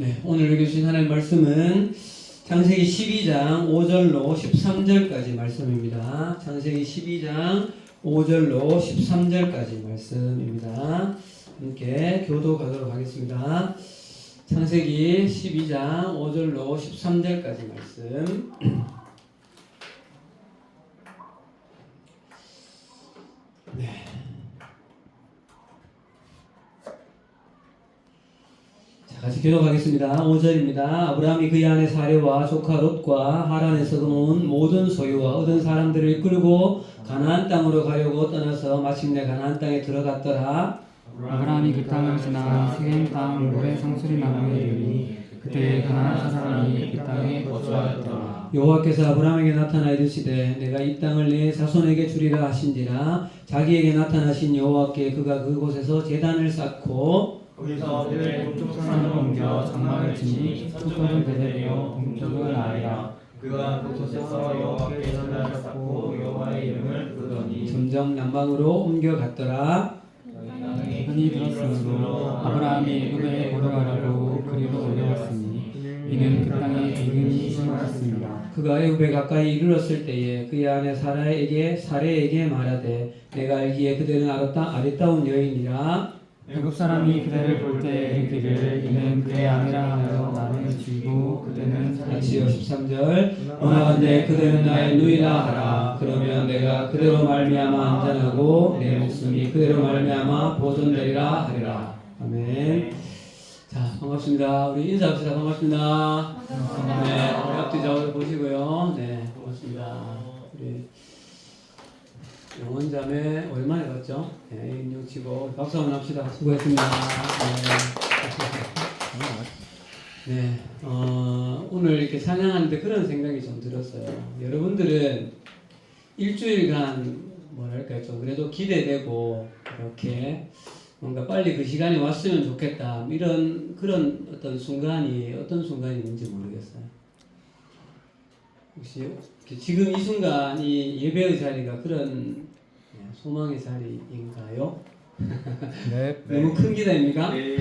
네, 오늘 읽으신 하나님의 말씀은 창세기 12장 5절로 13절까지 말씀입니다. 창세기 12장 5절로 13절까지 말씀입니다. 함께 교도가도록 하겠습니다. 창세기 12장 5절로 13절까지 말씀. 네. 같이 교독하겠습니다. 5절입니다. 아브라함이 그의 아내 사레와 조카 롯과 하란에서 거놓은 모든 소유와 얻은 사람들을 이끌고 가나안 땅으로 가려고 떠나서 마침내 가나안 땅에 들어갔더라. 아브라함이 그 땅을 지나 세겜 땅 모래 상수리 나무에 이르니 그때 가나안 사람이 그 땅에 거주하였더라. 여호와께서 아브라함에게 나타나 이르시되 내가 이 땅을 네 자손에게 주리라 하신지라. 자기에게 나타나신 여호와께 그가 그곳에서 제단을 쌓고 거기서 그를 동쪽 산으로 옮겨 장막을 치니 서쪽은 베델이요 동쪽은 아이라. 그가 그곳에서 여호와께 제단을 쌓고 여호와의 이름을 부르더니 점점 남방으로 옮겨갔더라. 기근이 들었으므로 아브라함이 우베에 걸어가려고 그리로 올려갔으니 이는 그 땅에 기근이 심하였습니다. 그가 애굽에 가까이 이르렀을 때에 그의 아내 사레에게 말하되 내가 알기에 그대는 아리따운 여인이라. 애굽 사람이 그대를 볼 때 이르기를 이는 그의 아내라 하여 나를 죽이고 그대는 같이요. 13절 원하건대 그대는 나의 누이라 하라. 그러면 내가 그대로 말미암아 안전하고 내 목숨이 그대로 말미암아 보존되리라 하리라. 아멘. 자, 반갑습니다. 우리 인사합시다. 반갑습니다. 네, 우리 앞뒤 좌우를 보시고요. 네, 반갑습니다. 우리 영원자매 오랜만에 봤죠? 네, 인형 치고 박수 한번 합시다. 수고했습니다. 네, 네 오늘 이렇게 찬양하는데 그런 생각이 좀 들었어요. 여러분들은 일주일간 뭐랄까요, 좀 그래도 기대되고 이렇게 뭔가 빨리 그 시간이 왔으면 좋겠다 이런 그런 어떤 순간이 있는지 모르겠어요. 혹시 지금 이 순간이 예배의 자리가 그런 소망의 자리인가요? 네. 너무 큰 기대입니까? 네.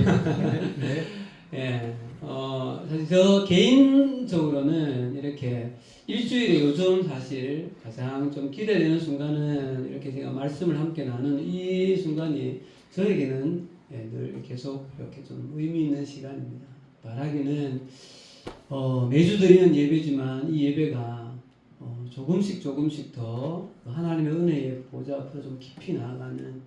예. 사실 저 개인적으로는 이렇게 일주일에 요즘 사실 가장 좀 기대되는 순간은 이렇게 제가 말씀을 함께 나누는 이 순간이 저에게는 늘 계속 이렇게 좀 의미 있는 시간입니다. 말하기는 매주 드리는 예배지만 이 예배가 조금씩 더 하나님의 은혜의 보좌 앞으로 좀 깊이 나아가는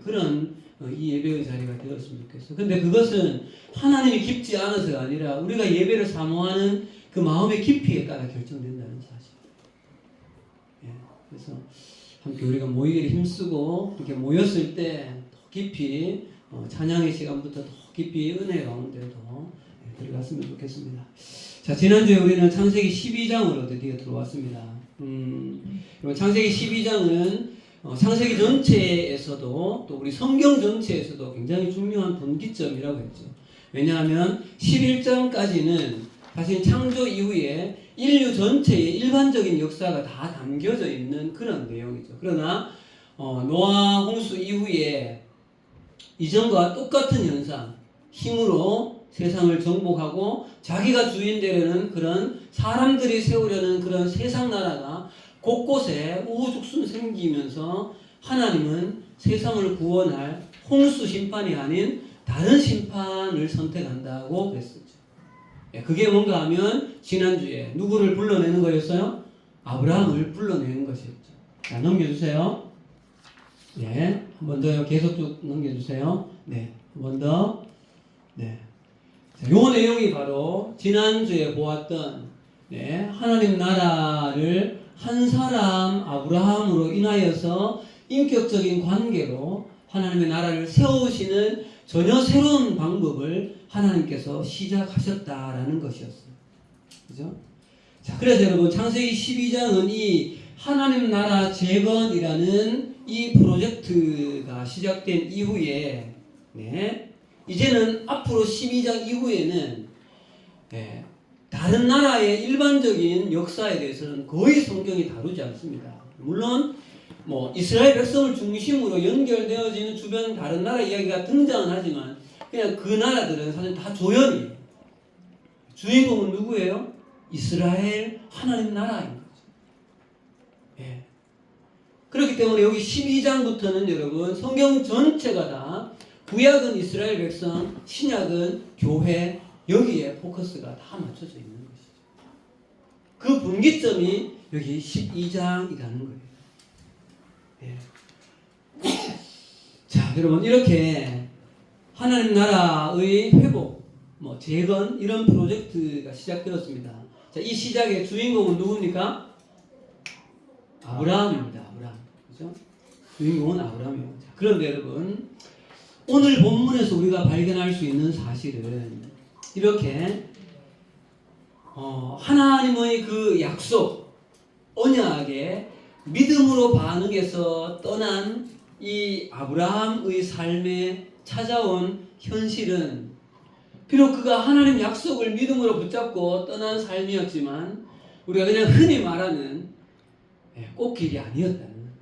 그런 이 예배의 자리가 되었으면 좋겠어요. 근데 그것은 하나님이 깊지 않아서가 아니라 우리가 예배를 사모하는 그 마음의 깊이에 따라 결정된다는 사실. 그래서 함께 우리가 모이기를 힘쓰고 이렇게 모였을 때 더 깊이 찬양의 시간부터 더 깊이 은혜 가운데 더 들어갔으면 좋겠습니다. 자, 지난주에 우리는 창세기 12장으로 드디어 들어왔습니다. 창세기 12장은 창세기 전체에서도 또 우리 성경 전체에서도 굉장히 중요한 분기점이라고 했죠. 왜냐하면 11장까지는 사실 창조 이후에 인류 전체의 일반적인 역사가 다 담겨져 있는 그런 내용이죠. 그러나 노아 홍수 이후에 이전과 똑같은 현상, 힘으로 세상을 정복하고 자기가 주인 되려는 그런 사람들이 세우려는 그런 세상 나라가 곳곳에 우후죽순 생기면서 하나님은 세상을 구원할 홍수 심판이 아닌 다른 심판을 선택한다고 그랬었죠. 그게 뭔가 하면 지난주에 누구를 불러내는 거였어요? 아브라함을 불러내는 것이었죠. 자, 넘겨주세요. 네, 한 번 더요. 계속 쭉 넘겨주세요. 네, 한 번 더. 네. 요 내용이 바로 지난주에 보았던 하나님 나라를 한 사람 아브라함으로 인하여서 인격적인 관계로 하나님의 나라를 세우시는 전혀 새로운 방법을 하나님께서 시작하셨다라는 것이었어요. 그죠? 자, 그래서 여러분 창세기 12장은 이 하나님 나라 재건이라는 이 프로젝트가 시작된 이후에 이제는 앞으로 12장 이후에는 다른 나라의 일반적인 역사에 대해서는 거의 성경이 다루지 않습니다. 물론 이스라엘 백성을 중심으로 연결되어지는 주변 다른 나라 이야기가 등장은 하지만 그냥 그 나라들은 사실 다 조연이에요. 주인공은 누구예요? 이스라엘 하나님 나라인 거죠. 예. 그렇기 때문에 여기 12장부터는 여러분 성경 전체가 다 구약은 이스라엘 백성, 신약은 교회, 여기에 포커스가 다 맞춰져 있는 것이죠. 그 분기점이 여기 12장이라는 거예요. 예. 자, 여러분 이렇게 하나님 나라의 회복, 재건 이런 프로젝트가 시작되었습니다. 자, 이 시작의 주인공은 누굽니까? 아브라함입니다. 아브라함, 그죠? 주인공은 아브라함이에요. 자, 그런데 여러분 오늘 본문에서 우리가 발견할 수 있는 사실은 이렇게 하나님의 그 약속, 언약에 믿음으로 반응해서 떠난 이 아브라함의 삶에 찾아온 현실은 비록 그가 하나님 약속을 믿음으로 붙잡고 떠난 삶이었지만 우리가 그냥 흔히 말하는 꽃길이 아니었다는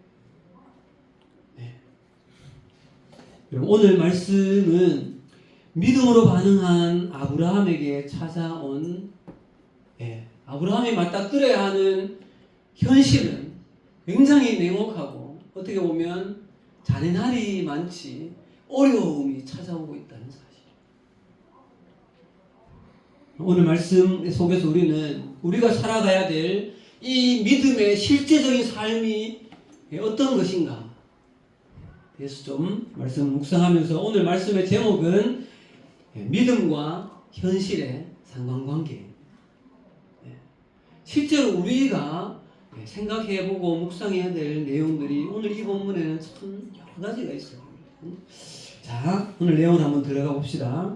거예요. 오늘 말씀은 믿음으로 반응한 아브라함에게 찾아온 아브라함이 맞닥뜨려야 하는 현실은 굉장히 냉혹하고 어떻게 보면 잔인할이 많지 어려움이 찾아오고 있다는 사실. 오늘 말씀 속에서 우리는 우리가 살아가야 될 이 믿음의 실제적인 삶이 어떤 것인가 그래서 좀 말씀을 묵상하면서 오늘 말씀의 제목은 믿음과 현실의 상관관계. 실제로 우리가 생각해보고 묵상해야 될 내용들이 오늘 이 본문에는 참 여러 가지가 있어요. 자, 오늘 내용을 한번 들어가 봅시다.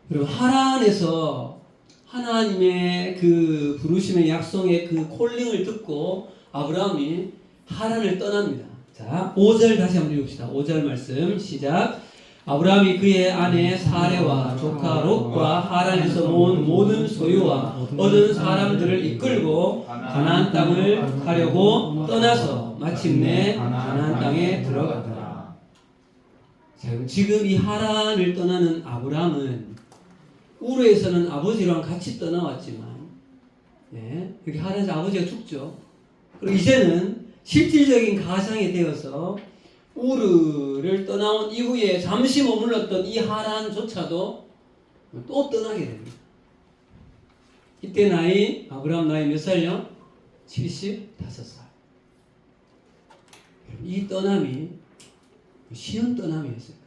그리고 하란에서 하나님의 그 부르심의 약속의 그 콜링을 듣고 아브라함이 하란을 떠납니다. 자, 5절 다시 한번 읽읍시다. 5절 말씀 시작. 아브라함이 그의 아내 사레와 조카 롯과 하란에서 모은 모든 소유와 얻은 사람들을 이끌고 가나안 땅을 가려고 떠나서 마침내 가나안 땅에 들어갔더라. 자, 지금 이 하란을 떠나는 아브라함은 우르에서는 아버지랑 같이 떠나왔지만 여기 하란에서 아버지가 죽죠. 그리고 이제는 실질적인 가장이 되어서 우르를 떠나온 이후에 잠시 머물렀던 이 하란조차도 또 떠나게 됩니다. 이때 아브라함 나이 몇 살요? 75살. 이 떠남이 쉬운 떠남이었을까요?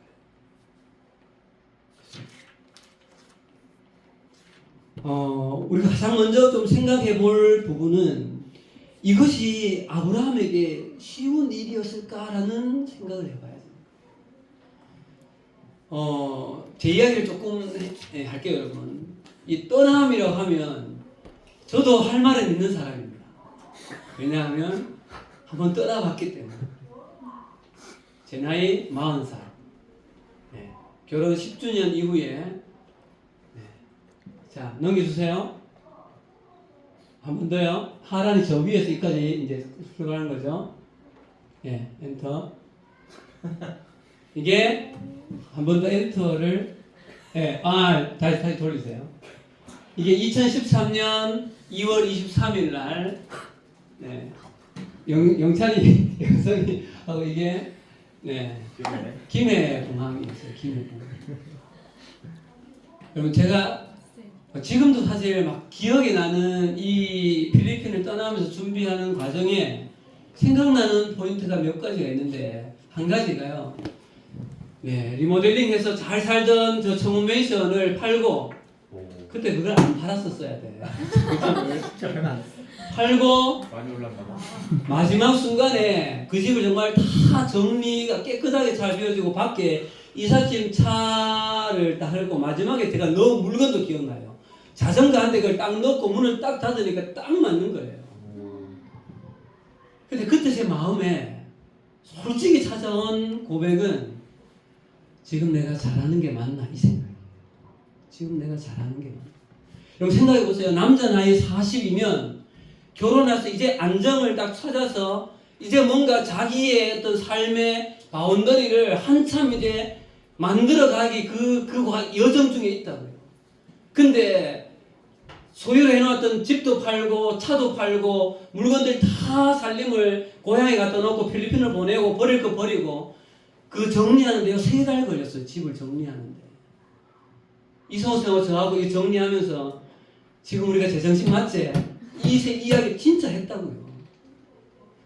우리가 가장 먼저 좀 생각해 볼 부분은 이것이 아브라함에게 쉬운 일이었을까라는 생각을 해봐야 돼요. 제 이야기를 조금 할게요, 여러분. 이 떠남이라고 하면 저도 할 말은 있는 사람입니다. 왜냐하면 한번 떠나봤기 때문에. 제 나이 40살. 결혼 10주년 이후에 자, 넘겨주세요. 한 번 더요. 하란이 저 위에서 여기까지 이제 들어가는 거죠. 엔터. 이게 한 번 더 엔터를 다시 돌리세요. 이게 2013년 2월 23일 날 영찬이 영성이 하고 이게 김해 공항이었어요. 김해 공항. 여러분 제가 지금도 사실 막 기억이 나는 이 필리핀을 떠나면서 준비하는 과정에 생각나는 포인트가 몇 가지가 있는데 한 가지가요. 리모델링해서 잘 살던 저 청운맨션을 팔고 그때 그걸 안 팔았었어야 돼. 팔고 많이 올랐나봐. 마지막 순간에 그 집을 정말 다 정리가 깨끗하게 잘 비워지고 밖에 이삿짐 차를 딱 하고 마지막에 제가 넣은 물건도 기억나요. 자전거 한 대 그걸 딱 넣고 문을 딱 닫으니까 딱 맞는 거예요. 근데 그때 제 마음에 솔직히 찾아온 고백은 지금 내가 잘하는 게 맞나 이 생각이에요. 지금 내가 잘하는 게 맞나. 여러분 생각해 보세요. 남자 나이 40이면 결혼해서 이제 안정을 딱 찾아서 이제 뭔가 자기의 어떤 삶의 바운더리를 한참 이제 만들어가기 그 여정 중에 있다고요. 근데 소유를 해놓았던 집도 팔고 차도 팔고 물건들 다 살림을 고향에 갖다 놓고 필리핀을 보내고 버릴 거 버리고 그 정리하는데요 3달 걸렸어요. 집을 정리하는데. 이성호쌤하고 저하고 이 정리하면서 지금 우리가 제정신 맞지? 이 이야기 진짜 했다고요.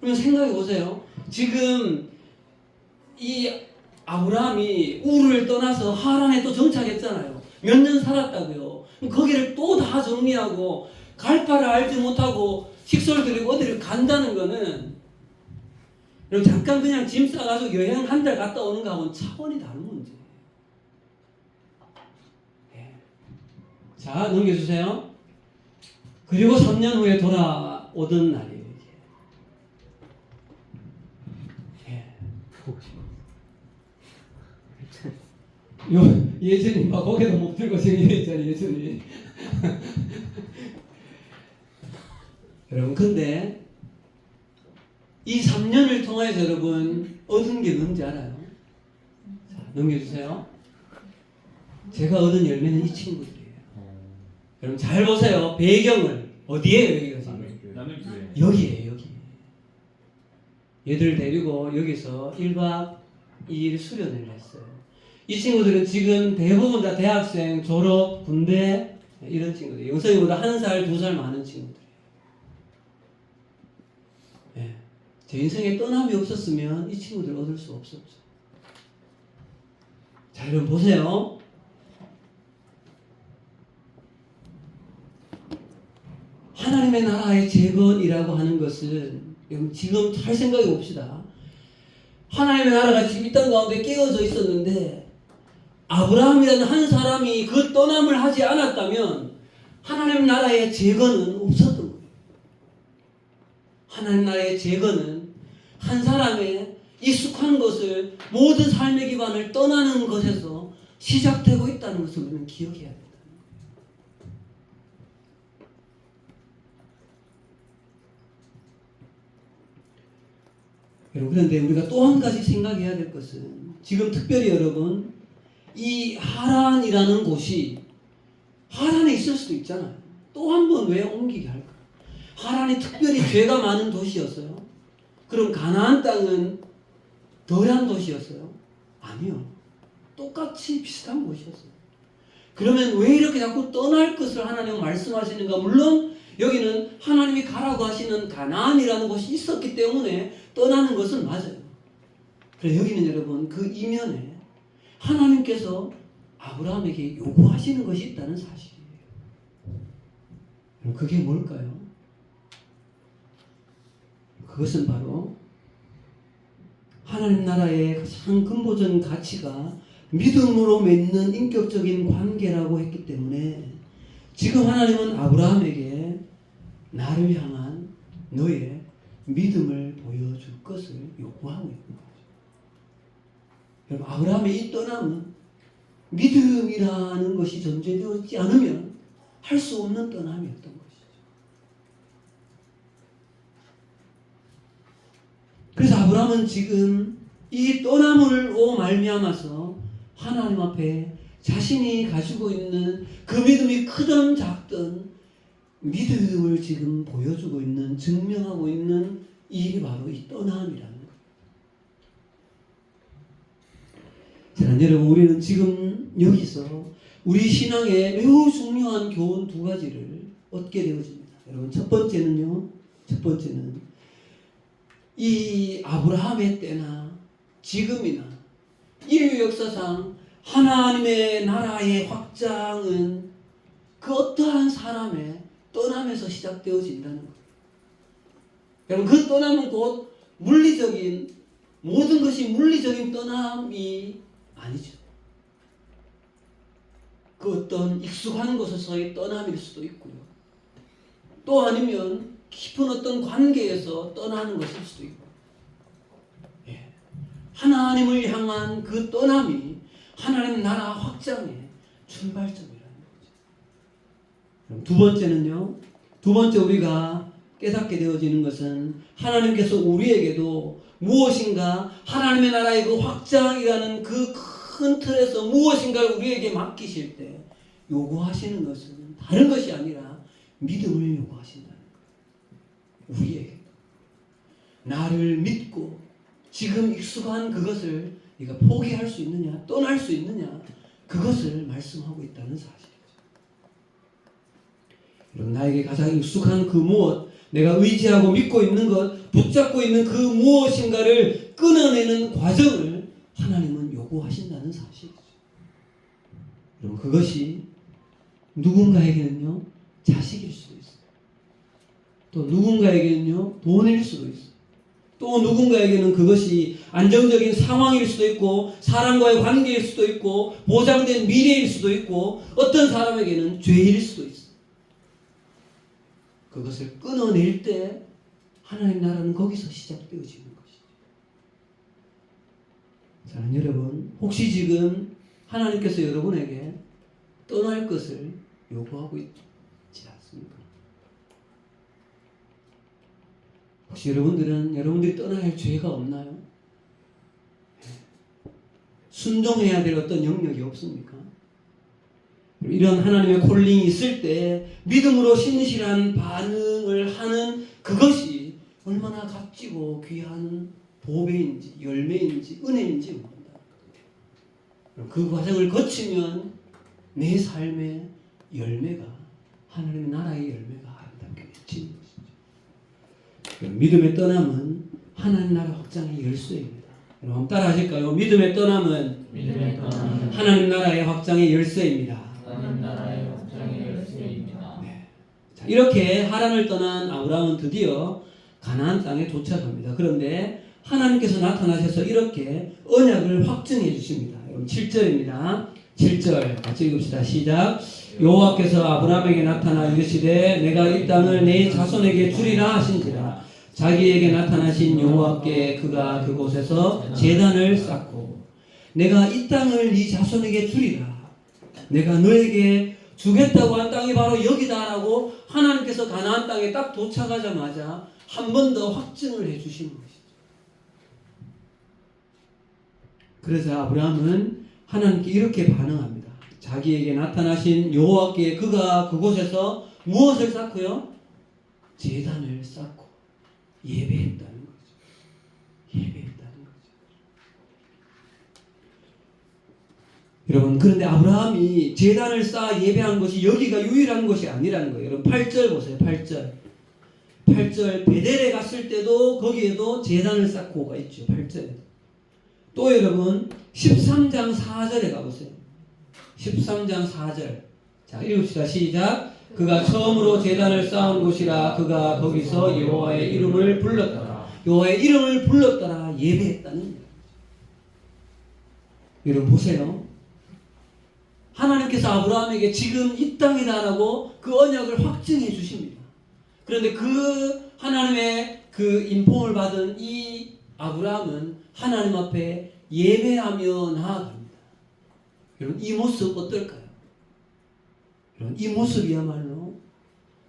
그러면 생각해 보세요. 지금 이 아브라함이 우르를 떠나서 하란에 또 정착했잖아요. 몇 년 살았다고요. 거기를 또 다 정리하고 갈 바를 알지 못하고 식소를 들이고 어디를 간다는 거는 여러분 잠깐 그냥 짐 싸가지고 여행 한 달 갔다 오는 거하고는 차원이 다른 문제예요. 네. 자 넘겨주세요. 그리고 3년 후에 돌아오던 날이에요. 예전이 막 고개도 못 들고 생겼잖아요. 예전이. 여러분 근데 이 3년을 통해서 여러분 얻은 게 뭔지 알아요? 자, 넘겨주세요. 제가 얻은 열매는 이 친구들이에요. 여러분 잘 보세요. 배경을 어디에요 여기가 지금? 남일교회. 여기에요 여기. 얘들 데리고 여기서 1박 2일 수련을 했어요. 이 친구들은 지금 대부분 다 대학생, 졸업, 군대 이런 친구들. 영석이보다 1살, 2살 많은 친구들이에요. 예. 제 인생에 떠남이 없었으면 이 친구들 얻을 수 없었죠. 자, 여러분 보세요. 하나님의 나라의 재건이라고 하는 것은 여러분 지금 잘 생각해 봅시다. 하나님의 나라가 지금 이 땅 가운데 깨어져 있었는데 아브라함이라는 한 사람이 그 떠남을 하지 않았다면 하나님 나라의 재건은 없었던 거예요. 하나님 나라의 재건은 한 사람의 익숙한 것을 모든 삶의 기반을 떠나는 것에서 시작되고 있다는 것을 우리는 기억해야 합니다. 여러분 그런데 우리가 또 한 가지 생각해야 될 것은 지금 특별히 여러분 이 하란이라는 곳이 하란에 있을 수도 있잖아요. 또 한 번 왜 옮기게 할까? 하란이 특별히 죄가 많은 도시였어요. 그럼 가나안 땅은 덜한 도시였어요? 아니요. 똑같이 비슷한 곳이었어요. 그러면 왜 이렇게 자꾸 떠날 것을 하나님은 말씀하시는가? 물론 여기는 하나님이 가라고 하시는 가나안이라는 곳이 있었기 때문에 떠나는 것은 맞아요. 그래서 여기는 여러분 그 이면에 하나님께서 아브라함에게 요구하시는 것이 있다는 사실이에요. 그게 뭘까요? 그것은 바로 하나님 나라의 가장 근본적인 가치가 믿음으로 맺는 인격적인 관계라고 했기 때문에 지금 하나님은 아브라함에게 나를 향한 너의 믿음을 보여줄 것을 요구하고 있는 거죠. 여러분 아브라함의 이 떠남은 믿음이라는 것이 존재되지 않으면 할 수 없는 떠남이었던 것이죠. 그래서 아브라함은 지금 이 떠남으로 말미암아서 하나님 앞에 자신이 가지고 있는 그 믿음이 크든 작든 믿음을 지금 보여주고 있는, 증명하고 있는 일이 바로 이 떠남이라는 거예요. 자, 여러분 우리는 지금 여기서 우리 신앙에 매우 중요한 교훈 2가지를 얻게 되어집니다. 여러분 첫 번째는 이 아브라함의 때나 지금이나 인류 역사상 하나님의 나라의 확장은 그 어떠한 사람의 떠남에서 시작되어진다는 거예요. 여러분 그 떠남은 곧 물리적인 모든 것이 물리적인 떠남이 아니죠. 그 어떤 익숙한 곳에서의 떠남일 수도 있고요. 또 아니면 깊은 어떤 관계에서 떠나는 것일 수도 있고. 예. 하나님을 향한 그 떠남이 하나님 나라 확장의 출발점이라는 거죠. 두 번째 우리가 깨닫게 되어지는 것은 하나님께서 우리에게도 무엇인가 하나님의 나라의 그 확장이라는 그 큰 틀에서 무엇인가를 우리에게 맡기실 때 요구하시는 것은 다른 것이 아니라 믿음을 요구하신다는 거예요. 우리에게 나를 믿고 지금 익숙한 그것을 네가 포기할 수 있느냐, 떠날 수 있느냐, 그것을 말씀하고 있다는 사실이죠. 여러분, 나에게 가장 익숙한 그 무엇, 내가 의지하고 믿고 있는 것, 붙잡고 있는 그 무엇인가를 끊어내는 과정을 하나님은 요구하신다는 사실이죠. 여러분, 그것이 누군가에게는요 자식일 수도 있어요. 또 누군가에게는요 돈일 수도 있어요. 또 누군가에게는 그것이 안정적인 상황일 수도 있고 사람과의 관계일 수도 있고 보장된 미래일 수도 있고 어떤 사람에게는 죄일 수도 있어요. 그것을 끊어낼 때 하나님 나라는 거기서 시작되어지는 것이죠. 사랑하는 여러분, 혹시 지금 하나님께서 여러분에게 떠날 것을 요구하고 있지 않습니까? 혹시 여러분들이 떠나야 할 죄가 없나요? 순종해야 될 어떤 영역이 없습니까? 이런 하나님의 콜링이 있을 때 믿음으로 신실한 반응을 하는 그것이 얼마나 값지고 귀한 보배인지 열매인지 은혜인지 모른다. 그 과정을 거치면 내 삶의 열매가 하나님의 나라의 열매가 아름답게 맺히는 것이죠. 믿음의 떠남은 하나님 나라 확장의 열쇠입니다. 여러분 따라 하실까요? 믿음의 떠남은 하나님 나라의 확장의 열쇠입니다. 하나님 나라의 확장의 열쇠입니다. 네. 자, 이렇게 하란을 떠난 아브라함은 드디어 가나안 땅에 도착합니다. 그런데 하나님께서 나타나셔서 이렇게 언약을 확증해 주십니다. 여러분 7절입니다. 7절 같이 읽읍시다. 시작. 여호와께서 아브라함에게 나타나 이르시되 내가 이 땅을 네 자손에게 주리라 하신지라. 자기에게 나타나신 여호와께 그가 그곳에서 제단을 쌓고 내가 이 땅을 네 자손에게 주리라. 내가 너에게 주겠다고 한 땅이 바로 여기다라고 하나님께서 가나안 땅에 딱 도착하자마자 한 번 더 확증을 해주시는 것이죠. 그래서 아브라함은 하나님께 이렇게 반응합니다. 자기에게 나타나신 여호와께 그가 그곳에서 무엇을 쌓고요? 제단을 쌓고 예배했다는 거죠. 예배했다는 거죠. 여러분, 그런데 아브라함이 제단을 쌓아 예배한 것이 여기가 유일한 것이 아니라는 거예요. 여러분 8절 보세요. 8절 베델에 갔을 때도 거기에도 제단을 쌓고가 있죠. 8절에. 또 여러분 13장 4절에 가보세요. 13장 4절. 자, 읽읍시다. 시작. 그가 처음으로 제단을 쌓은 곳이라 그가 거기서 여호와의 이름을 불렀더라. 여호와의 이름을 불렀더라. 예배했다는 거예요. 여러분 보세요. 하나님께서 아브라함에게 지금 이 땅이다라고 그 언약을 확증해 주십니다. 그런데 그 하나님의 그 인폼을 받은 이 아브라함은 하나님 앞에 예배하며 나아갑니다. 여러분 이 모습 어떨까요? 여러분 이 모습이야말로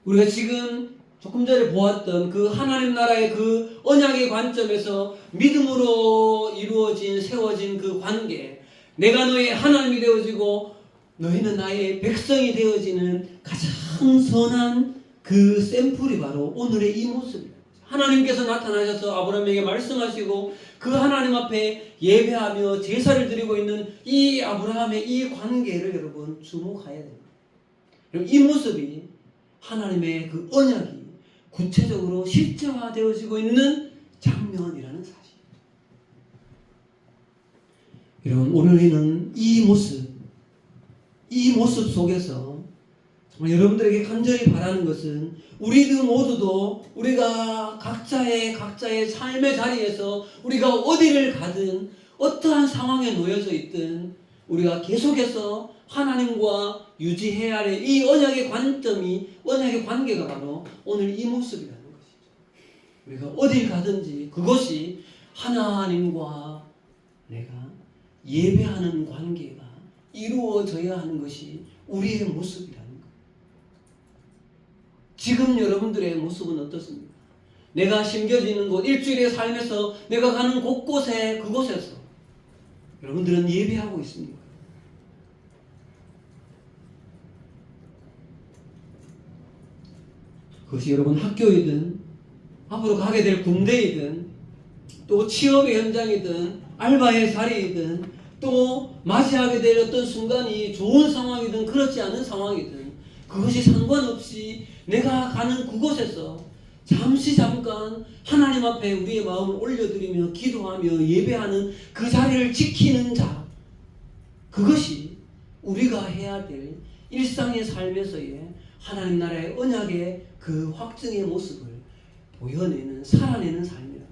우리가 지금 조금 전에 보았던 그 하나님 나라의 그 언약의 관점에서 믿음으로 이루어진 세워진 그 관계, 내가 너의 하나님이 되어지고 너희는 나의 백성이 되어지는 가장 선한 그 샘플이 바로 오늘의 이 모습입니다. 하나님께서 나타나셔서 아브라함에게 말씀하시고 그 하나님 앞에 예배하며 제사를 드리고 있는 이 아브라함의 이 관계를 여러분 주목해야 됩니다. 이 모습이 하나님의 그 언약이 구체적으로 실제화되어지고 있는 장면이라는 사실입니다. 여러분 오늘은 이 모습 속에서 정말 여러분들에게 간절히 바라는 것은 우리들 모두도 우리가 각자의 삶의 자리에서 우리가 어디를 가든 어떠한 상황에 놓여져 있든 우리가 계속해서 하나님과 유지해야 할 이 언약의 언약의 관계가 바로 오늘 이 모습이라는 것이죠. 우리가 어딜 가든지 그것이 하나님과 내가 예배하는 관계가 이루어져야 하는 것이 우리의 모습이라는 거예요. 지금 여러분들의 모습은 어떻습니까? 내가 심겨지는 곳, 일주일의 삶에서 내가 가는 곳곳에 그곳에서 여러분들은 예배하고 있습니까? 그것이 여러분 학교이든 앞으로 가게 될 군대이든 또 취업의 현장이든 알바의 자리이든 또 맞이하게 될 어떤 순간이 좋은 상황이든 그렇지 않은 상황이든 그것이 상관없이 내가 가는 그곳에서 잠깐 하나님 앞에 우리의 마음을 올려드리며 기도하며 예배하는 그 자리를 지키는 자, 그것이 우리가 해야 될 일상의 삶에서의 하나님 나라의 언약의 그 확증의 모습을 보여내는, 살아내는 삶이라.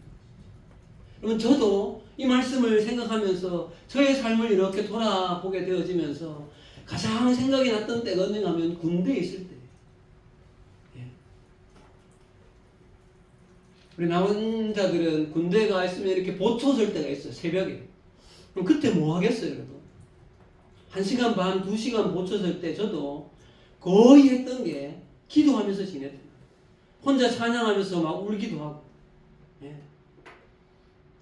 그러면 저도 이 말씀을 생각하면서 저의 삶을 이렇게 돌아보게 되어지면서 가장 생각이 났던 때가 언젠가 하면 군대에 있을 때. 예. 우리 남자들은 군대 가 있으면 이렇게 보초 설 때가 있어요. 새벽에. 그럼 그때 뭐 하겠어요, 여러분? 1시간 반, 2시간 보초 설 때 저도 거의 했던 게 기도하면서 지냈던 거예요. 혼자 찬양하면서 막 울기도 하고. 예.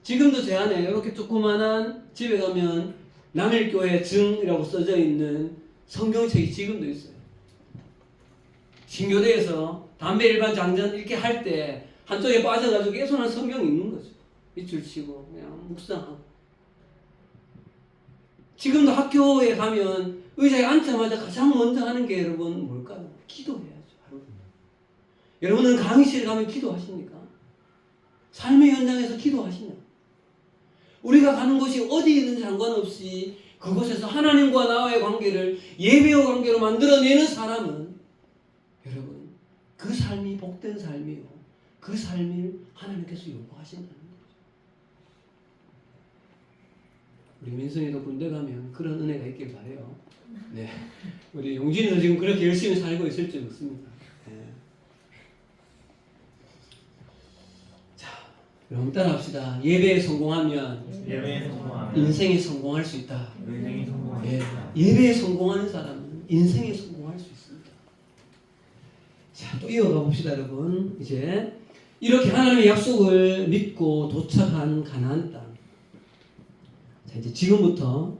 지금도 제 안에 이렇게 조그만한 집에 가면 남일교회 증이라고 써져 있는 성경책이 지금도 있어요. 신교대에서 담배 일반 장전 이렇게 할 때 한쪽에 빠져가지고 계속 성경이 있는 거죠. 밑줄 치고 그냥 묵상하고. 지금도 학교에 가면 의자에 앉자마자 가장 먼저 하는 게 여러분 뭘까요? 기도해야죠. 하루. 여러분은 강의실에 가면 기도하십니까? 삶의 현장에서 기도하시냐? 우리가 가는 곳이 어디이든 상관없이 그곳에서 하나님과 나와의 관계를 예배와 관계로 만들어내는 사람은 여러분 그 삶이 복된 삶이요. 그 삶을 하나님께서 요구하신다는 거죠. 우리 민선이도 군대 가면 그런 은혜가 있길 바래요. 네, 우리 용진이도 지금 그렇게 열심히 살고 있을 줄 믿습니다. 네. 자, 여러분 따라합시다. 예배에 성공하면 인생에 성공할 수 있다. 예, 예배에 성공하는 사람은 인생에 성공할 수 있습니다. 자, 또 이어가 봅시다, 여러분. 이제 이렇게 하나님의 약속을 믿고 도착한 가나안 땅. 자, 이제 지금부터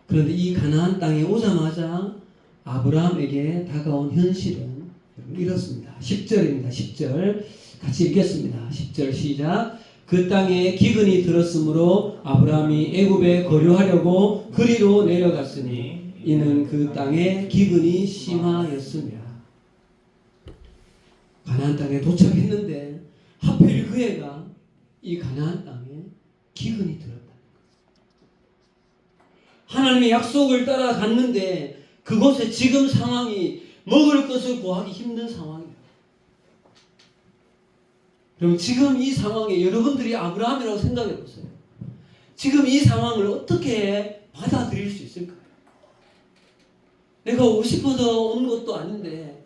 그런데 이 가나안 땅에 오자마자 아브라함에게 다가온 현실은 이렇습니다. 10절입니다. 10절 같이 읽겠습니다. 10절 시작. 그 땅에 기근이 들었으므로 아브라함이 애굽에 거류하려고 그리로 내려갔으니 이는 그 땅에 기근이 심하였습니다. 가나안 땅에 도착했는데 하필 그 애가 이 가나안 땅에 기근이 들었다. 하나님의 약속을 따라갔는데 그곳에 지금 상황이 먹을 것을 구하기 힘든 상황이에요. 그럼 지금 이 상황에 여러분들이 아브라함이라고 생각해 보세요. 지금 이 상황을 어떻게 받아들일 수 있을까요? 내가 오고 싶어서 온 것도 아닌데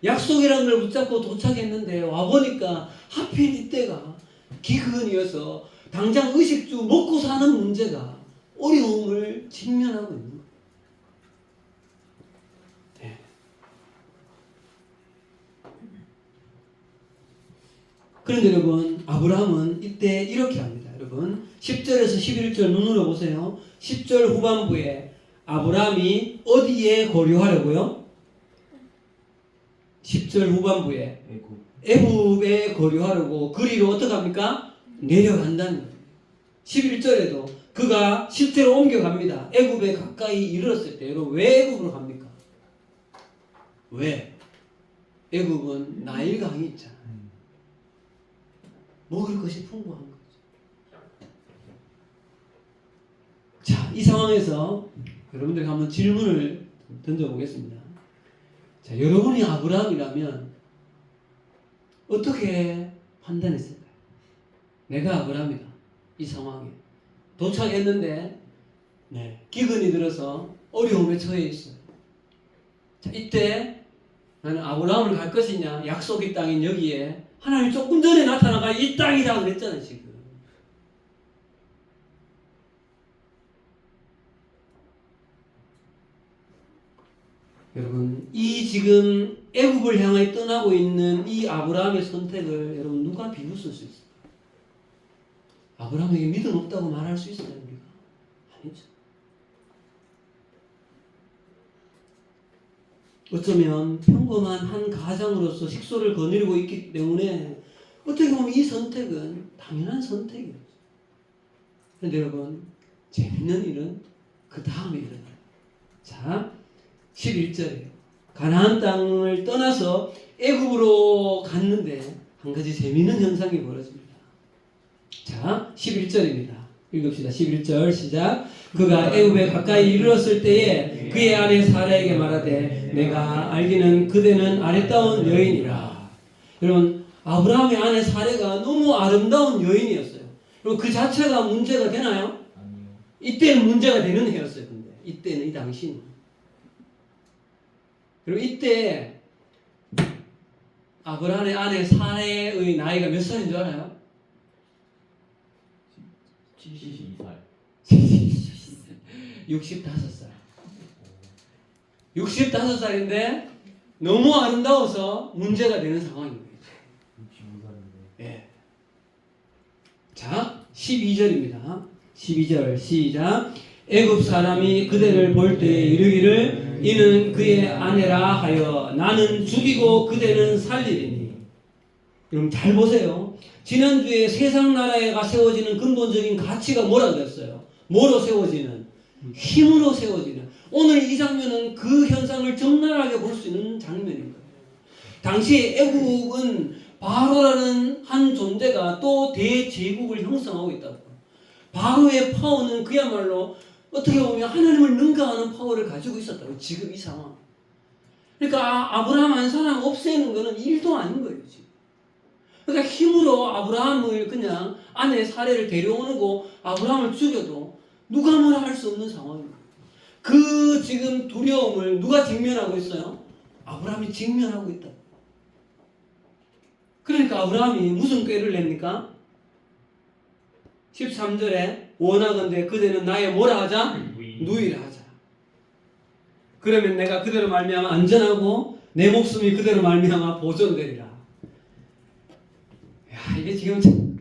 약속이라는 걸 붙잡고 도착했는데 와보니까 하필 이때가 기근이어서 당장 의식주 먹고 사는 문제가 어려움을 직면하고 있는 거예요. 네. 그런데 여러분 아브라함은 이때 이렇게 합니다. 여러분 10절에서 11절 눈으로 보세요. 10절 후반부에 아브라함이 어디에 거류하려고요? 10절 후반부에 애굽에 거류하려고 그리로 어떻게 합니까? 내려간다는 거예요. 11절에도 그가 실제로 옮겨갑니다. 애굽에 가까이 이르렀을 때 여러분 왜 애굽으로 갑니까? 왜? 애굽은 나일강이 있잖아요. 먹을 것이 풍부한 거죠. 자, 이 상황에서 여러분들에게 한번 질문을 던져보겠습니다. 자, 여러분이 아브라함이라면 어떻게 판단했을까요? 내가 아브라함이다. 이 상황에 도착했는데 기근이 들어서 어려움에 처해 있어요. 자, 이때 나는 아브라함을 갈 것이냐, 약속의 땅인 여기에 하나님이 조금 전에 나타나가 이 땅이라고 그랬잖아요. 지금 여러분 이 지금 애굽을 향해 떠나고 있는 이 아브라함의 선택을 여러분 누가 비웃을 수 있어요? 아브라함에게 믿음 없다고 말할 수 있어요? 우리가? 아니죠. 어쩌면 평범한 한 가장으로서 식소를 거느리고 있기 때문에 어떻게 보면 이 선택은 당연한 선택이에요. 그런데 여러분, 재밌는 일은 그 다음에 일어나요. 자, 11절이에요. 가나안 땅을 떠나서 애굽으로 갔는데 한 가지 재미있는 현상이 벌어집니다. 자, 11절입니다. 읽읍시다. 11절 시작. 그가 애굽에 가까이 이르렀을 때에 그의 아내 사라에게 말하되 내가 알기는 그대는 아름다운 여인이라. 여러분, 아브라함의 아내 사라가 너무 아름다운 여인이었어요. 그리고 그 자체가 문제가 되나요? 아니요. 이때는 문제가 되는 해였어요. 근데 이때는, 이 당시는. 그리고 이때 아브라함의 아내 사라의 나이가 몇 살인 줄 알아요? 72살. 65살. 65살인데 너무 아름다워서 문제가 되는 상황인 거예요. 65살인데. 예. 자, 12절입니다. 12절 시작. 애굽 사람이 그대를 볼 때에 이르기를 이는 그의 아내라 하여 나는 죽이고 그대는 살리리니. 여러분 잘 보세요. 지난주에 세상 나라가 세워지는 근본적인 가치가 뭐라 그랬어요? 뭐로 세워지는? 힘으로 세워지는. 오늘 이 장면은 그 현상을 적나라하게 볼 수 있는 장면인 거예요. 당시 애국은 바로라는 한 존재가 또 대제국을 형성하고 있다고. 바로의 파워는 그야말로 어떻게 보면 하나님을 능가하는 파워를 가지고 있었다고. 지금 이 상황. 그러니까 아브라함 한 사람 없애는 거는 일도 아닌 거예요. 지금. 그러니까 힘으로 아브라함을 그냥 아내 사례를 데려오고 아브라함을 죽여도 누가 뭐라 할 수 없는 상황입니다. 그 지금 두려움을 누가 직면하고 있어요? 아브라함이 직면하고 있다. 그러니까 아브라함이 무슨 꾀를 냅니까? 13절에 원하건대 그대는 나의 뭐라 하자? 누이라 하자. 그러면 내가 그대로 말미암아 안전하고 내 목숨이 그대로 말미암아 보존되리라. 야, 이게 지금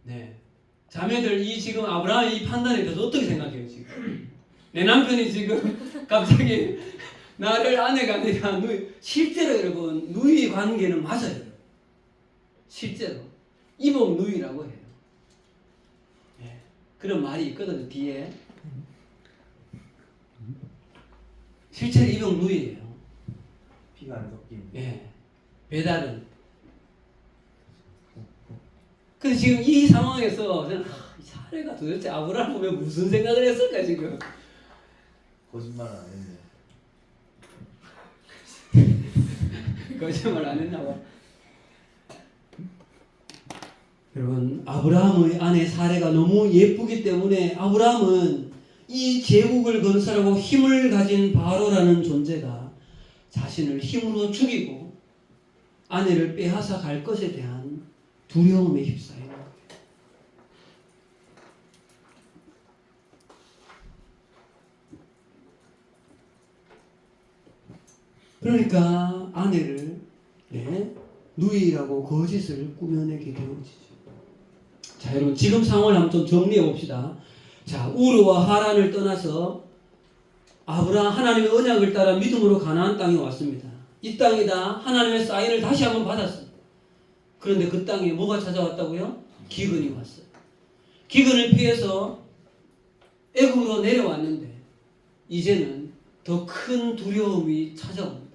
네. 자매들 이 지금 아브라함의 이 판단에 대해서 어떻게 생각해요, 지금? 내 남편이 지금 갑자기 나를 아내가 아니라 누이. 실제로 여러분 누이 관계는 맞아요. 실제로 이복 누이라고 해요. 예. 그런 말이 있거든요, 뒤에. 실제로 이복 누이예요. 피가 안 섞인. 예. 배달은. 근데 지금 이 상황에서 저는 이 사례가 도대체 아브라함 보면 무슨 생각을 했을까 지금? 거짓말 안 했네. 거짓말 안 했나 봐. 여러분, 아브라함의 아내 사례가 너무 예쁘기 때문에 아브라함은 이 제국을 건설하고 힘을 가진 바로라는 존재가 자신을 힘으로 죽이고 아내를 빼앗아 갈 것에 대한 두려움에 휩싸이는 거예요. 그러니까 아내를 누이라고 거짓을 꾸며내게 되어지죠. 자, 여러분 지금 상황을 한번 좀 정리해 봅시다. 자, 우르와 하란을 떠나서 아브라함 하나님의 언약을 따라 믿음으로 가나안 땅에 왔습니다. 이 땅이다 하나님의 사인을 다시 한번 받았습니다. 그런데 그 땅에 뭐가 찾아왔다고요? 기근이 왔어요. 기근을 피해서 애굽으로 내려왔는데 이제는 더 큰 두려움이 찾아옵니다.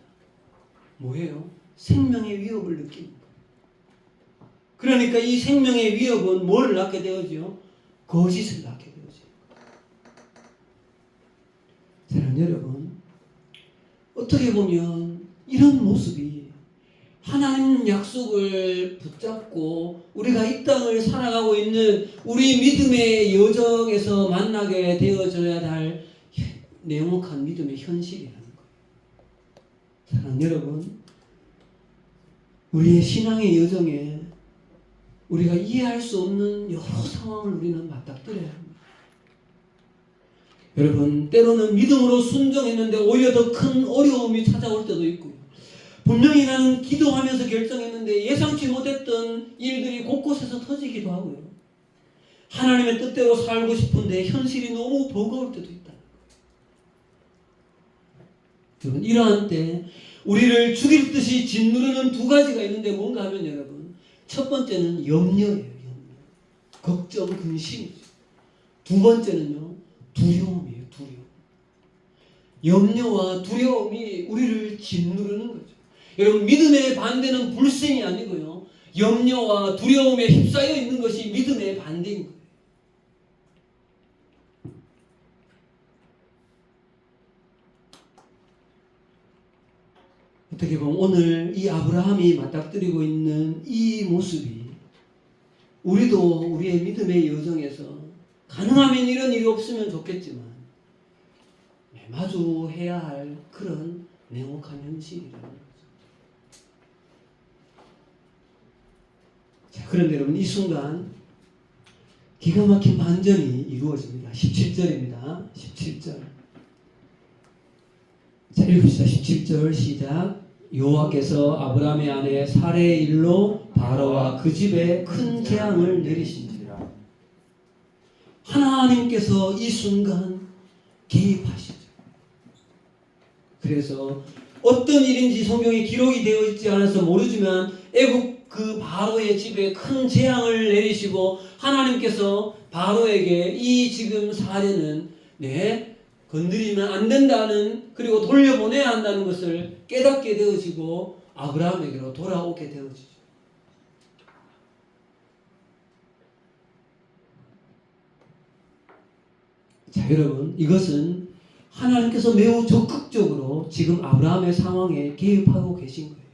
뭐예요? 생명의 위협을 느낍니다. 그러니까 이 생명의 위협은 뭐를 낳게 되어지요? 거짓을 낳게 되어지요. 사랑하는 여러분, 어떻게 보면 이런 모습이 하나님 약속을 붙잡고 우리가 이 땅을 살아가고 있는 우리 믿음의 여정에서 만나게 되어져야 할 냉혹한 믿음의 현실이라는 거예요. 사랑하는 여러분, 우리의 신앙의 여정에 우리가 이해할 수 없는 여러 상황을 우리는 맞닥뜨려야 합니다. 여러분, 때로는 믿음으로 순종했는데 오히려 더 큰 어려움이 찾아올 때도 있고요. 분명히 나는 기도하면서 결정했는데 예상치 못했던 일들이 곳곳에서 터지기도 하고요. 하나님의 뜻대로 살고 싶은데 현실이 너무 버거울 때도 있다. 여러분, 이러한 때 우리를 죽일 듯이 짓누르는 두 가지가 있는데 뭔가 하면 여러분, 첫 번째는 염려예요. 염려. 걱정, 근심이죠. 두 번째는요, 두려움이에요. 두려움. 염려와 두려움이 우리를 짓누르는 거죠. 여러분, 믿음의 반대는 불신이 아니고요, 염려와 두려움에 휩싸여 있는 것이 믿음의 반대인 거예요. 어떻게 보면 오늘 이 아브라함이 맞닥뜨리고 있는 이 모습이 우리도 우리의 믿음의 여정에서 가능하면 이런 일이 없으면 좋겠지만 마주해야 할 그런 냉혹한 현실이라는 거죠. 자, 그런데 여러분, 이 순간 기가 막힌 반전이 이루어집니다. 17절입니다. 17절. 자, 읽읍시다. 17절 시작. 여호와께서 아브라함의 아내 사레의 일로 바로와 그 집에 큰 재앙을 내리신지라. 하나님께서 이 순간 개입하시죠. 그래서 어떤 일인지 성경에 기록이 되어 있지 않아서 모르지만 애굽 그 바로의 집에 큰 재앙을 내리시고 하나님께서 바로에게 이 지금 사례는 건드리면 안 된다는, 그리고 돌려보내야 한다는 것을 깨닫게 되어지고 아브라함에게로 돌아오게 되어지죠. 자, 여러분, 이것은 하나님께서 매우 적극적으로 지금 아브라함의 상황에 개입하고 계신 거예요.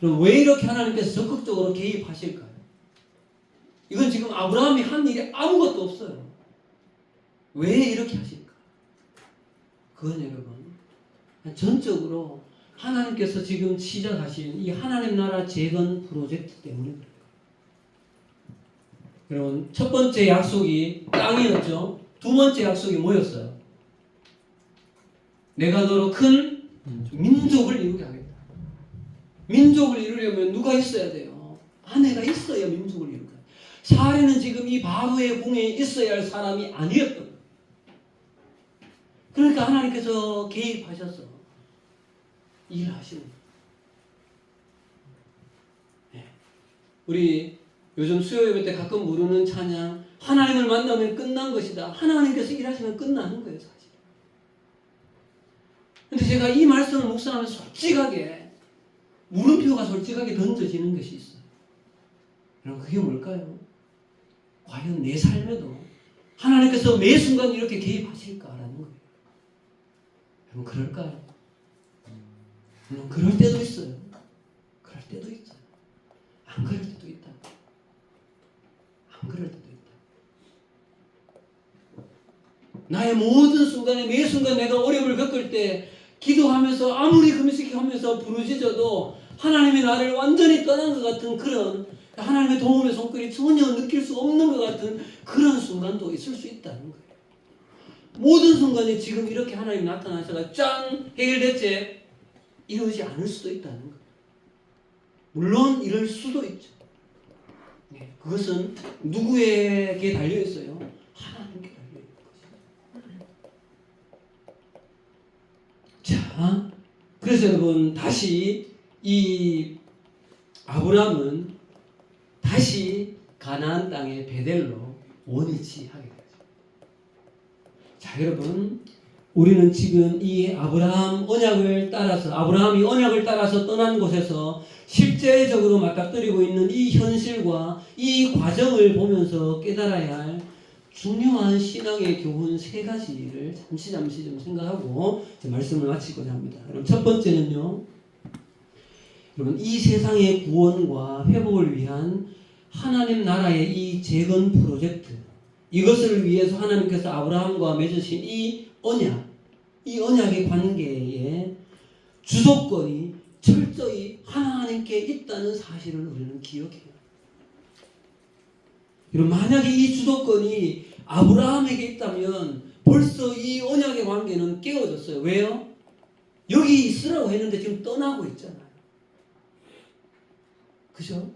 그럼 왜 이렇게 하나님께서 적극적으로 개입하실까요? 이건 지금 아브라함이 한 일이 아무것도 없어요. 왜 이렇게 하실까? 그건 여러분, 전적으로 하나님께서 지금 시작하신 이 하나님 나라 재건 프로젝트 때문에 그래요. 여러분, 첫 번째 약속이 땅이었죠. 두 번째 약속이 뭐였어요? 내가 너로 큰 민족을 이루게 하겠다. 민족을 이루려면 누가 있어야 돼요? 아내가 있어야 민족을 이루게 합니다. 사례는 지금 이 바로의 궁에 있어야 할 사람이 아니었던 거예요. 그러니까 하나님께서 개입하셔서 일하시는 거예요. 네. 우리 요즘 수요 예배 때 가끔 부르는 찬양, 하나님을 만나면 끝난 것이다. 하나님께서 일하시면 끝나는 거예요, 사실. 근데 제가 이 말씀을 묵상하면서 솔직하게, 물음표가 솔직하게 던져지는 것이 있어요. 그럼 그게 뭘까요? 과연 내 삶에도 하나님께서 매 순간 이렇게 개입하실까라는 거예요. 여러분, 그럴까요? 물론 그럴 때도 있어요. 그럴 때도 있어요. 안 그럴 때도 있다. 안 그럴 때도 있다. 나의 모든 순간에, 매 순간 내가 어려움을 겪을 때 기도하면서 아무리 금식하면서 부르짖어도 하나님이 나를 완전히 떠난 것 같은 그런, 하나님의 도움의 손길이 전혀 느낄 수 없는 것 같은 그런 순간도 있을 수 있다는 거예요. 모든 순간에 지금 이렇게 하나님 나타나셔서 짠! 해결됐지? 이러지 않을 수도 있다는 거예요. 물론 이럴 수도 있죠. 네, 그것은 누구에게 달려있어요? 하나님께 달려있는 것입니다. 자, 그래서 여러분, 다시 이 아브라함은 다시 가나안 땅의 베델로 원위치하게 되죠. 자, 여러분, 우리는 지금 이 아브라함이 언약을 따라서 떠난 곳에서 실제적으로 맞닥뜨리고 있는 이 현실과 이 과정을 보면서 깨달아야 할 중요한 신앙의 교훈 세 가지를 잠시 좀 생각하고 제 말씀을 마치고자 합니다. 여러분, 첫 번째는요, 여러분, 이 세상의 구원과 회복을 위한 하나님 나라의 이 재건 프로젝트, 이것을 위해서 하나님께서 아브라함과 맺으신 이 언약의 관계에 주도권이 철저히 하나님께 있다는 사실을 우리는 기억해요. 여러분, 만약에 이 주도권이 아브라함에게 있다면 벌써 이 언약의 관계는 깨어졌어요. 왜요? 여기 있으라고 했는데 지금 떠나고 있잖아요. 그죠?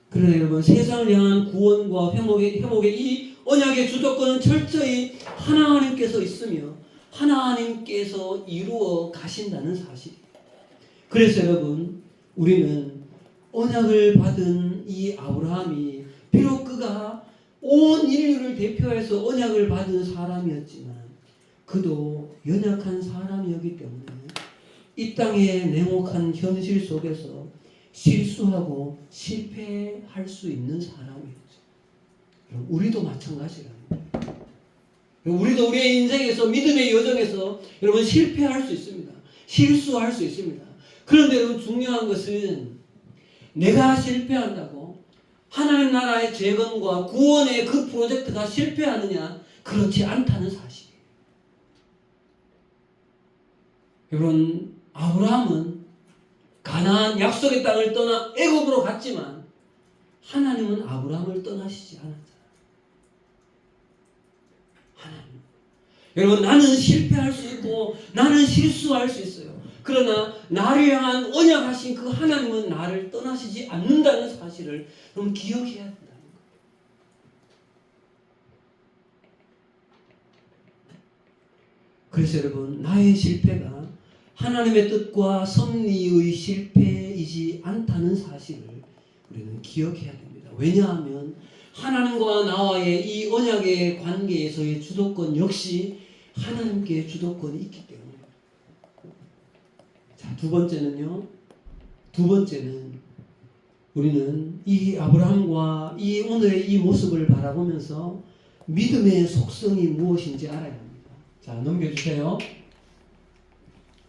그러나 여러분, 세상을 향한 구원과 회복의 이 언약의 주도권은 철저히 하나님께서 있으며 하나님께서 이루어 가신다는 사실이에요. 그래서 여러분, 우리는 언약을 받은 이 아브라함이 비록 그가 온 인류를 대표해서 언약을 받은 사람이었지만 그도 연약한 사람이었기 때문에 이 땅의 냉혹한 현실 속에서 실수하고 실패할 수 있는 사람이었죠. 우리도 마찬가지랍니다. 우리도 우리의 인생에서 믿음의 여정에서 여러분 실패할 수 있습니다. 실수할 수 있습니다. 그런데 여러분 중요한 것은 내가 실패한다고 하나님 나라의 재건과 구원의 그 프로젝트가 실패하느냐? 그렇지 않다는 사실이에요. 여러분 아브라함은 가나안 약속의 땅을 떠나 애굽으로 갔지만 하나님은 아브라함을 떠나시지 않았잖아요. 하나님. 여러분 나는 실패할 수 있고 나는 실수할 수 있어요. 그러나 나를 향한 언약하신 그 하나님은 나를 떠나시지 않는다는 사실을 여러분 기억해야 된다는 거예요. 그래서 여러분 나의 실패가 하나님의 뜻과 섭리의 실패이지 않다는 사실을 우리는 기억해야 됩니다. 왜냐하면 하나님과 나와의 이 언약의 관계에서의 주도권 역시 하나님께 주도권이 있기 때문에. 자, 두 번째는 우리는 이 아브라함과 이 오늘의 이 모습을 바라보면서 믿음의 속성이 무엇인지 알아야 합니다. 자, 넘겨주세요.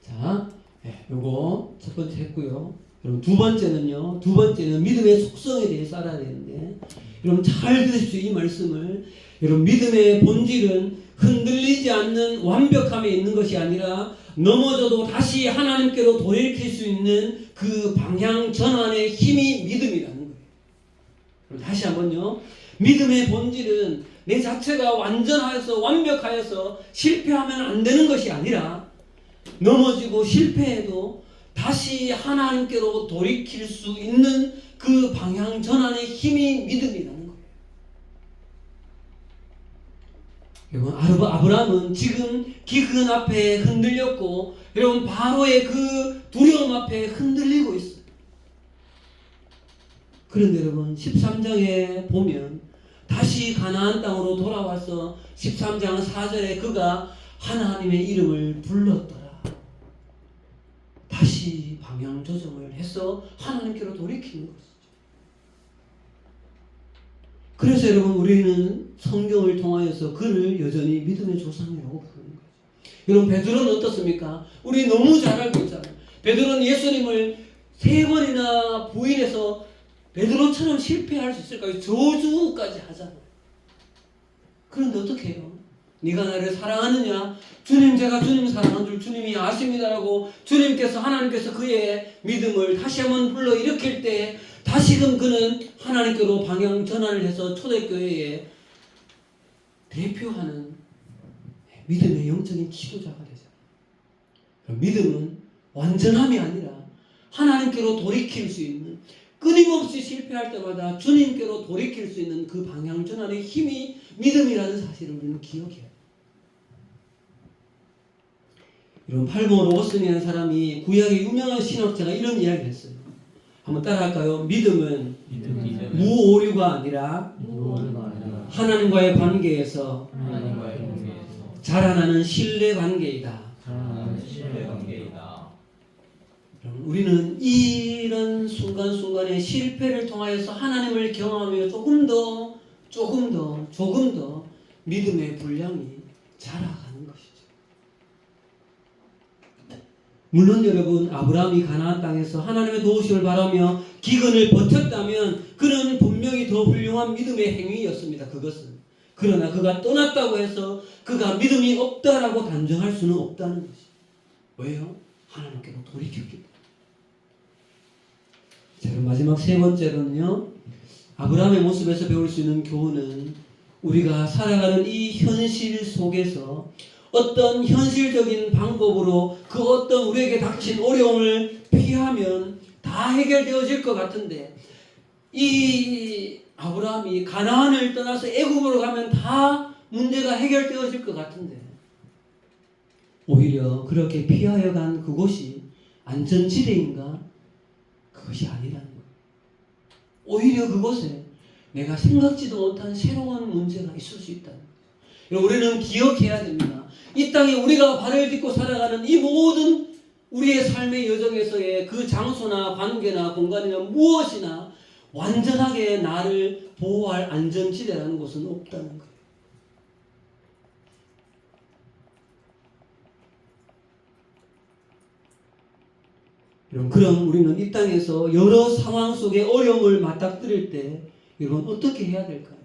자, 요거 첫 번째 했고요. 여러분 두 번째는 믿음의 속성에 대해서 알아야 되는데, 여러분 잘 들으십시오. 이 말씀을. 여러분 믿음의 본질은 흔들리지 않는 완벽함에 있는 것이 아니라 넘어져도 다시 하나님께로 돌이킬 수 있는 그 방향 전환의 힘이 믿음이라는 거예요. 그럼 다시 한번요. 믿음의 본질은 내 자체가 완전하여서 완벽하여서 실패하면 안 되는 것이 아니라 넘어지고 실패해도 다시 하나님께로 돌이킬 수 있는 그 방향 전환의 힘이 믿음이라는 거예요. 여러분 아브라함은 지금 기근 앞에 흔들렸고 여러분 바로의 그 두려움 앞에 흔들리고 있어요. 그런데 여러분 13장에 보면 다시 가나안 땅으로 돌아와서 13장 4절에 그가 하나님의 이름을 불렀더라. 다시 방향 조정을 해서 하나님께로 돌이키는 것이죠. 그래서 여러분 우리는 성경을 통하여서 그를 여전히 믿음의 조상이라고 부르는 거죠. 여러분 베드로는 어떻습니까? 우리 너무 잘 알고 있잖아요. 베드로는 예수님을 3번이나 부인해서 베드로처럼 실패할 수 있을까요? 저주까지 하잖아요. 그런데 어떻게 해요? 네가 나를 사랑하느냐? 주님 제가 주님 사랑하는 줄 주님이 아십니다라고 주님께서 하나님께서 그의 믿음을 다시 한번 불러일으킬 때 다시금 그는 하나님께로 방향 전환을 해서 초대교회에 대표하는 믿음의 영적인 지도자가 되잖아요. 믿음은 완전함이 아니라 하나님께로 돌이킬 수 있는, 끊임없이 실패할 때마다 주님께로 돌이킬 수 있는 그 방향 전환의 힘이 믿음이라는 사실을 우리는 기억해야 돼요. 이런 팔모 로버슨이라는 사람이 구약의 유명한 신학자가 이런 이야기를 했어요. 한번 따라할까요? 믿음은 무오류가 아니라 하나님과의 관계에서 자라나는 신뢰 관계이다. 우리는 이런 순간순간의 실패를 통하여서 하나님을 경험하며 조금 더 믿음의 분량이 자라가는 것이죠. 물론 여러분 아브라함이 가나안 땅에서 하나님의 도우심을 바라며 기근을 버텼다면 그는 분명히 더 훌륭한 믿음의 행위였습니다. 그것은. 그러나 그가 떠났다고 해서 그가 믿음이 없다라고 단정할 수는 없다는 것이. 왜요? 하나님께로 돌이켰기 때문에. 자, 그럼 마지막 세 번째로는요. 아브라함의 모습에서 배울 수 있는 교훈은 우리가 살아가는 이 현실 속에서 어떤 현실적인 방법으로 그 어떤 우리에게 닥친 어려움을 피하면 다 해결되어질 것 같은데, 이 아브라함이 가나안을 떠나서 애굽으로 가면 다 문제가 해결되어질 것 같은데 오히려 그렇게 피하여 간 그곳이 안전지대인가? 그것이 아니라는 거예요. 오히려 그곳에 내가 생각지도 못한 새로운 문제가 있을 수 있다는 거예요. 우리는 기억해야 됩니다. 이 땅에 우리가 발을 딛고 살아가는 이 모든 우리의 삶의 여정에서의 그 장소나 관계나 공간이나 무엇이나 완전하게 나를 보호할 안전지대라는 곳은 없다는 거예요. 그럼 우리는 이 땅에서 여러 상황 속에 어려움을 맞닥뜨릴 때 여러분 어떻게 해야 될까요?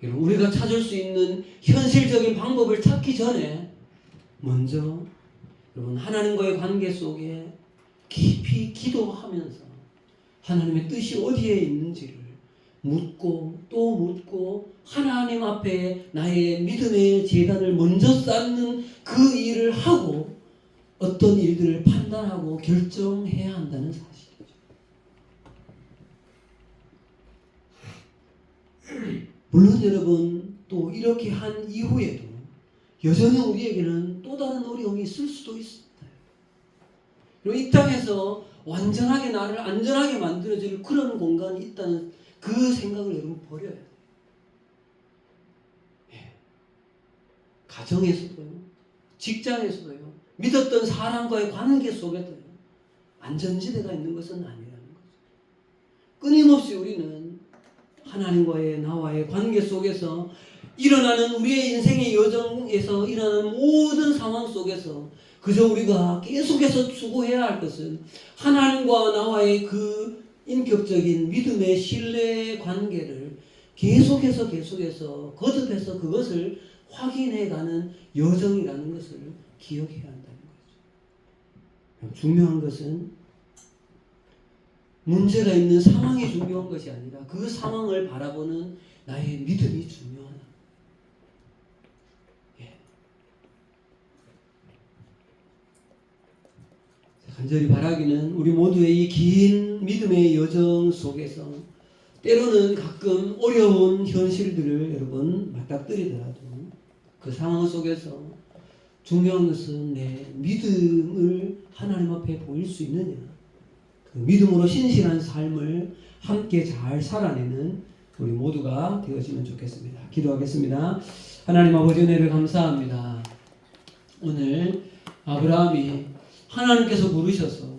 여러분 우리가 찾을 수 있는 현실적인 방법을 찾기 전에 먼저 여러분 하나님과의 관계 속에 깊이 기도하면서 하나님의 뜻이 어디에 있는지를 묻고 또 묻고 하나님 앞에 나의 믿음의 제단을 먼저 쌓는 그 일을 하고 어떤 일들을 판단하고 결정해야 한다는 사실이죠. 물론 여러분 또 이렇게 한 이후에도 여전히 우리에게는 또 다른 어려움이 있을 수도 있습니다. 그리고 이 땅에서 완전하게 나를 안전하게 만들어줄 그런 공간이 있다는 그 생각을 여러분 버려야 돼요. 가정에서도요, 직장에서도요, 믿었던 사람과의 관계 속에도요, 안전지대가 있는 것은 아니라는 거죠. 끊임없이 우리는 하나님과의 나와의 관계 속에서 일어나는 우리의 인생의 여정에서 일어나는 모든 상황 속에서 그저 우리가 계속해서 추구해야 할 것은 하나님과 나와의 그 인격적인 믿음의 신뢰 관계를 계속해서 거듭해서 그것을 확인해가는 여정이라는 것을 기억해야 한다는 거죠. 중요한 것은 문제가 있는 상황이 중요한 것이 아니라 그 상황을 바라보는 나의 믿음이 중요하다. 간절히 바라기는 우리 모두의 이 긴 믿음의 여정 속에서 때로는 가끔 어려운 현실들을 여러분 맞닥뜨리더라도 그 상황 속에서 중요한 것은 내 믿음을 하나님 앞에 보일 수 있느냐, 그 믿음으로 신실한 삶을 함께 잘 살아내는 우리 모두가 되어지면 좋겠습니다. 기도하겠습니다. 하나님 아버지 은혜를 감사합니다. 오늘 아브라함이 하나님께서 부르셔서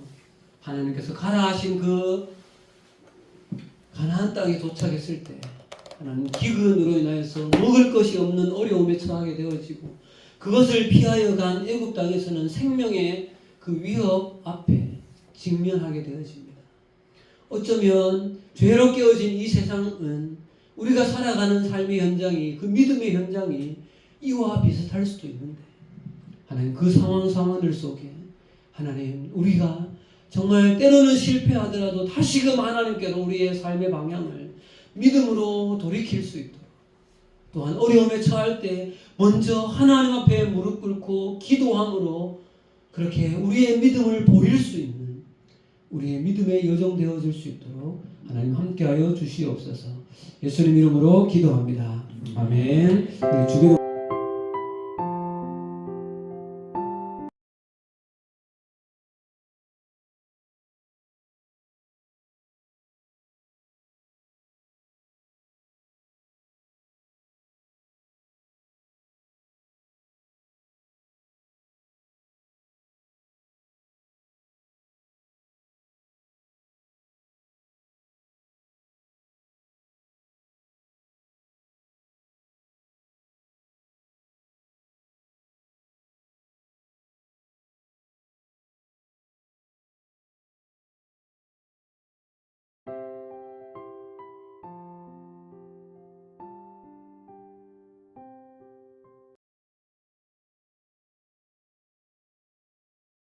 하나님께서 가라 하신 그 가나안 땅에 도착했을 때 하나님 기근으로 인하여서 먹을 것이 없는 어려움에 처하게 되어지고 그것을 피하여 간 애굽 땅에서는 생명의 그 위협 앞에 직면하게 되어집니다. 어쩌면 죄로 깨어진 이 세상은 우리가 살아가는 삶의 현장이 그 믿음의 현장이 이와 비슷할 수도 있는데 하나님 그 상황들 속에 하나님 우리가 정말 때로는 실패하더라도 다시금 하나님께로 우리의 삶의 방향을 믿음으로 돌이킬 수 있도록 또한 어려움에 처할 때 먼저 하나님 앞에 무릎 꿇고 기도함으로 그렇게 우리의 믿음을 보일 수 있는 우리의 믿음의 여정 되어질 수 있도록 하나님 함께하여 주시옵소서. 예수님 이름으로 기도합니다. 아멘. 우리 주기도